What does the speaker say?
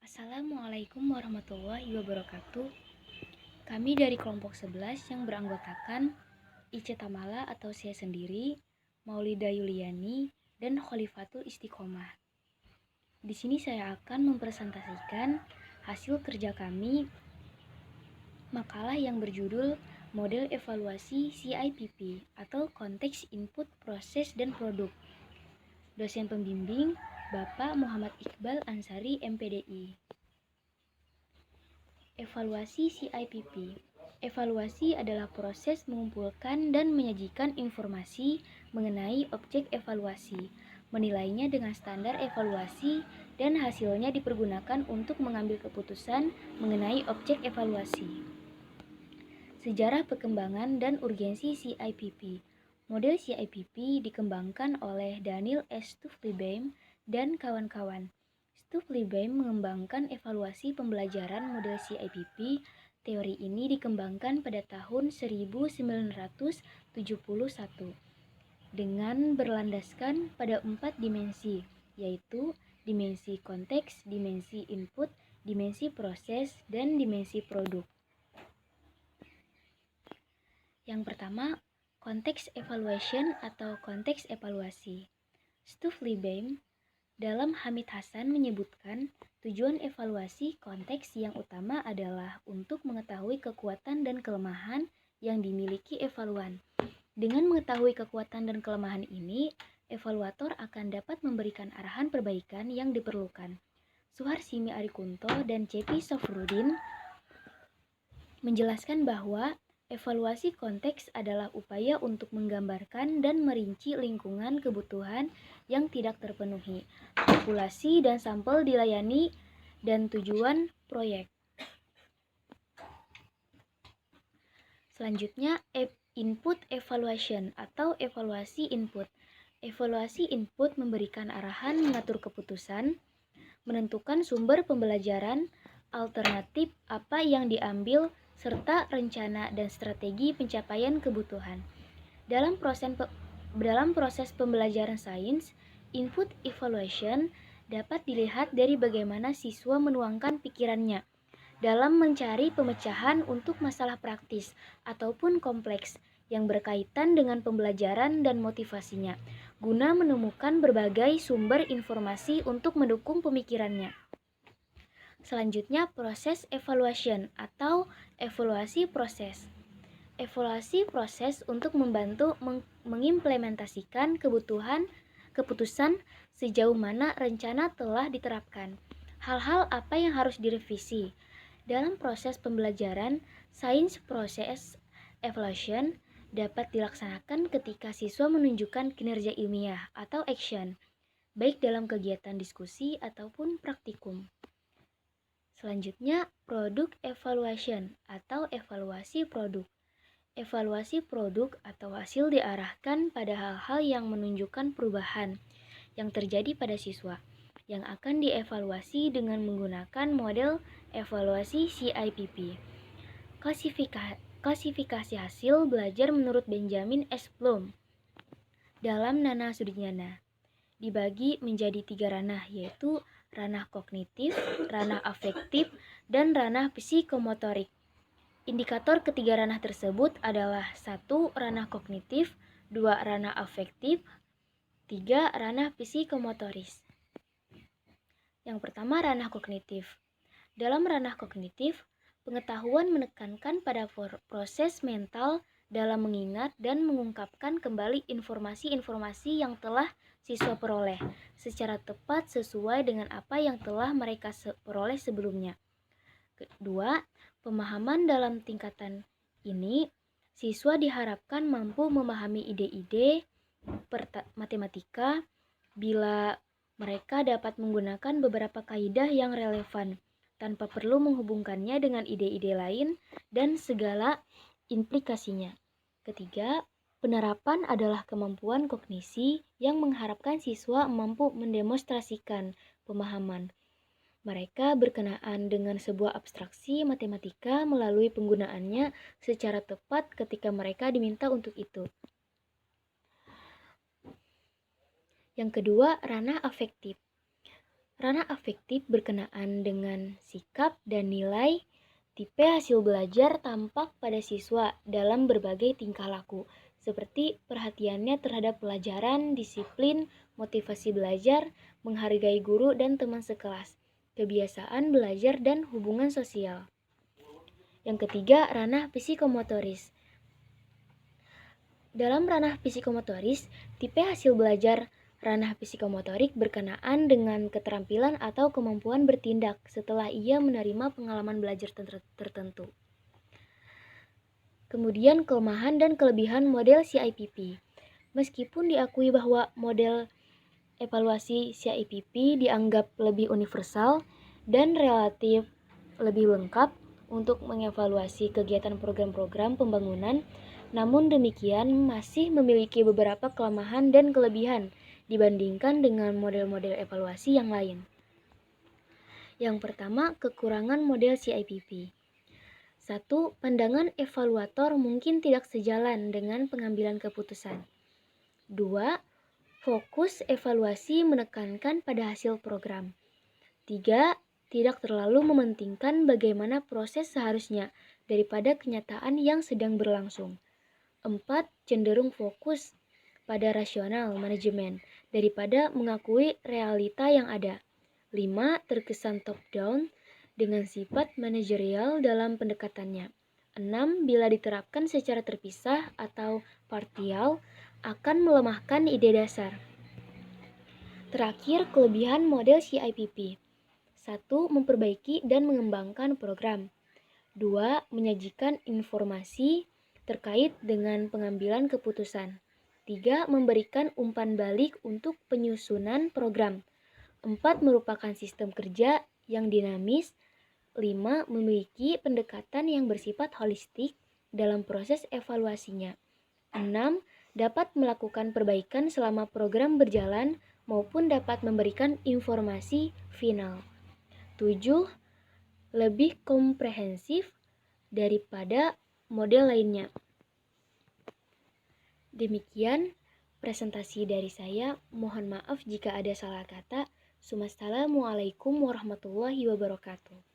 Assalamualaikum warahmatullahi wabarakatuh. Kami dari kelompok 11 yang beranggotakan Ice Tamala atau saya sendiri, Maulida Yuliani, dan Khalifatul Istiqomah. Di sini saya akan mempresentasikan hasil kerja kami, makalah yang berjudul Model Evaluasi CIPP atau Konteks Input, Proses, dan Produk. Dosen pembimbing Bapak Muhammad Iqbal Ansari MPDI. Evaluasi CIPP. Evaluasi adalah proses mengumpulkan dan menyajikan informasi mengenai objek evaluasi, menilainya dengan standar evaluasi, dan hasilnya dipergunakan untuk mengambil keputusan mengenai objek evaluasi. Sejarah perkembangan dan urgensi CIPP. Model CIPP dikembangkan oleh Daniel S. Stuflebeim dan kawan-kawan. Stuflebeim mengembangkan evaluasi pembelajaran model CIPP. Teori ini dikembangkan pada tahun 1971 dengan berlandaskan pada 4 dimensi, yaitu dimensi konteks, dimensi input, dimensi proses, dan dimensi produk. Yang pertama, konteks evaluation atau konteks evaluasi. Stuflebeim dalam Hamid Hasan menyebutkan tujuan evaluasi konteks yang utama adalah untuk mengetahui kekuatan dan kelemahan yang dimiliki evaluan. Dengan mengetahui kekuatan dan kelemahan ini, evaluator akan dapat memberikan arahan perbaikan yang diperlukan. Suharsimi Arikunto dan Cepi Sofrudin menjelaskan bahwa evaluasi konteks adalah upaya untuk menggambarkan dan merinci lingkungan kebutuhan yang tidak terpenuhi, populasi dan sampel dilayani, dan tujuan proyek. Selanjutnya, input evaluation atau evaluasi input. Evaluasi input memberikan arahan mengatur keputusan, menentukan sumber pembelajaran, alternatif apa yang diambil, serta rencana dan strategi pencapaian kebutuhan. Dalam proses pembelajaran sains, input evaluation dapat dilihat dari bagaimana siswa menuangkan pikirannya dalam mencari pemecahan untuk masalah praktis ataupun kompleks yang berkaitan dengan pembelajaran dan motivasinya, guna menemukan berbagai sumber informasi untuk mendukung pemikirannya. Selanjutnya, proses evaluation atau evaluasi proses. Evaluasi proses untuk membantu mengimplementasikan keputusan sejauh mana rencana telah diterapkan. Hal-hal apa yang harus direvisi. Dalam proses pembelajaran, sains proses evaluation dapat dilaksanakan ketika siswa menunjukkan kinerja ilmiah atau action, baik dalam kegiatan diskusi ataupun praktikum. Selanjutnya, produk evaluation atau evaluasi produk. Evaluasi produk atau hasil diarahkan pada hal-hal yang menunjukkan perubahan yang terjadi pada siswa yang akan dievaluasi dengan menggunakan model evaluasi CIPP. Klasifikasi hasil belajar menurut Benjamin S. Bloom dalam Nana Sudignana dibagi menjadi 3 ranah, yaitu ranah kognitif, ranah afektif, dan ranah psikomotorik. Indikator ketiga ranah tersebut adalah 1. Ranah kognitif, 2. Ranah afektif, 3. Ranah psikomotoris. Yang pertama, ranah kognitif. Dalam ranah kognitif, pengetahuan menekankan pada proses mental dalam mengingat dan mengungkapkan kembali informasi-informasi yang telah siswa peroleh secara tepat sesuai dengan apa yang telah mereka peroleh sebelumnya. Kedua, pemahaman dalam tingkatan ini, siswa diharapkan mampu memahami ide-ide matematika bila mereka dapat menggunakan beberapa kaidah yang relevan tanpa perlu menghubungkannya dengan ide-ide lain dan segala implikasinya. Ketiga, penerapan adalah kemampuan kognisi yang mengharapkan siswa mampu mendemonstrasikan pemahaman mereka berkenaan dengan sebuah abstraksi matematika melalui penggunaannya secara tepat ketika mereka diminta untuk itu. Yang kedua, ranah afektif. Ranah afektif berkenaan dengan sikap dan nilai tipe hasil belajar tampak pada siswa dalam berbagai tingkah laku, seperti perhatiannya terhadap pelajaran, disiplin, motivasi belajar, menghargai guru dan teman sekelas, kebiasaan belajar dan hubungan sosial. Yang ketiga, ranah psikomotoris. Dalam ranah psikomotoris, tipe hasil belajar ranah psikomotorik berkenaan dengan keterampilan atau kemampuan bertindak setelah ia menerima pengalaman belajar tertentu. Kemudian kelemahan dan kelebihan model CIPP. Meskipun diakui bahwa model evaluasi CIPP dianggap lebih universal dan relatif lebih lengkap untuk mengevaluasi kegiatan program-program pembangunan, namun demikian masih memiliki beberapa kelemahan dan kelebihan dibandingkan dengan model-model evaluasi yang lain. Yang pertama, kekurangan model CIPP. 1. Pandangan evaluator mungkin tidak sejalan dengan pengambilan keputusan. 2. Fokus evaluasi menekankan pada hasil program. 3. Tidak terlalu mementingkan bagaimana proses seharusnya daripada kenyataan yang sedang berlangsung. 4. Cenderung fokus pada rasional manajemen daripada mengakui realita yang ada. 5. Terkesan top-down dengan sifat manajerial dalam pendekatannya. 6. Bila diterapkan secara terpisah atau partial, akan melemahkan ide dasar. Terakhir, kelebihan model CIPP. 1. Memperbaiki dan mengembangkan program. 2. Menyajikan informasi terkait dengan pengambilan keputusan. 3. Memberikan umpan balik untuk penyusunan program. 4. Merupakan sistem kerja yang dinamis. 5. Memiliki pendekatan yang bersifat holistik dalam proses evaluasinya. 6. Dapat melakukan perbaikan selama program berjalan maupun dapat memberikan informasi final. 7. Lebih komprehensif daripada model lainnya. Demikian presentasi dari saya. Mohon maaf jika ada salah kata. Assalamualaikum warahmatullahi wabarakatuh.